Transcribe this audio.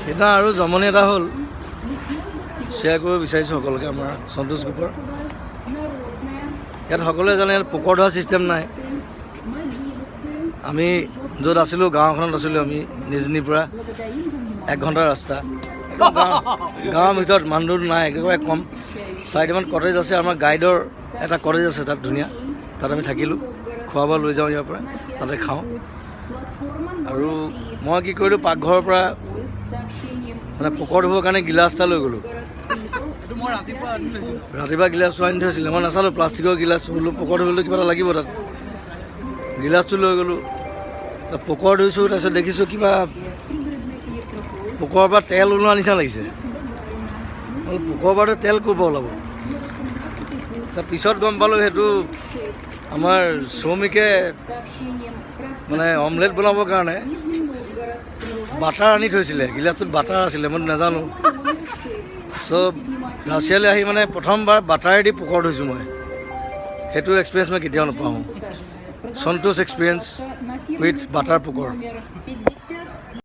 সেইদিনা আৰু জমনি এটা হ'ল শ্বেয়াৰ কৰিব বিচাৰিছোঁ সকলোকে আমাৰ সন্তোষ গ্ৰুপৰ ইয়াত সকলোৱে জানে ইয়াত পোকৰ ধৰা ছিষ্টেম নাই আমি য'ত আছিলোঁ গাঁওখনত আছিলোঁ আমি নিজনিৰ পৰা 1 ঘণ্টাৰ ৰাস্তা গাঁৱৰ ভিতৰত মানুহ নাই একেবাৰে কম 4টামান কটেজ আছে আমাৰ গাইডৰ এটা কটেজ আছে তাত ধুনীয়া তাত আমি থাকিলোঁ খোৱা বোৱা লৈ যাওঁ ইয়াৰ পৰা তাতে খাওঁ আৰু মই কি কৰিলোঁ পাকঘৰৰ পৰা মানে পোকৰ ধুবৰ কাৰণে গিলাচ এটা লৈ গ'লোঁ ৰাতিপুৱা গিলাচটো আনি থৈছিলে মই নাচালোঁ প্লাষ্টিকৰ গিলাচ বোলো পোকৰ ধুবলৈ কিবা এটা লাগিব তাত গিলাচটো লৈ গ'লোঁ পোকৰ ধুইছোঁ তাৰপিছত দেখিছোঁ কিবা পোকৰ পৰা তেল ওলোৱা নিচিনা লাগিছে পোকৰ পৰা তেল ক'ৰ পৰা ওলাব পিছত গম পালোঁ সেইটো আমাৰ শ্ৰমিকে মানে অমলেট বনাবৰ কাৰণে বাটাৰ আনি থৈছিলে গিলাচটোত বাটাৰ আছিলে মই নাজানো চ' ৰাছিয়ালৈ আহি মানে প্ৰথমবাৰ বাটাৰেদি পোকৰ ধুইছোঁ মই সেইটো এক্সপিৰিয়েঞ্চ মই কেতিয়াও নাপাওঁ সন্তোষ এক্সপিৰিয়েঞ্চ উইথ বাটাৰ পোকৰ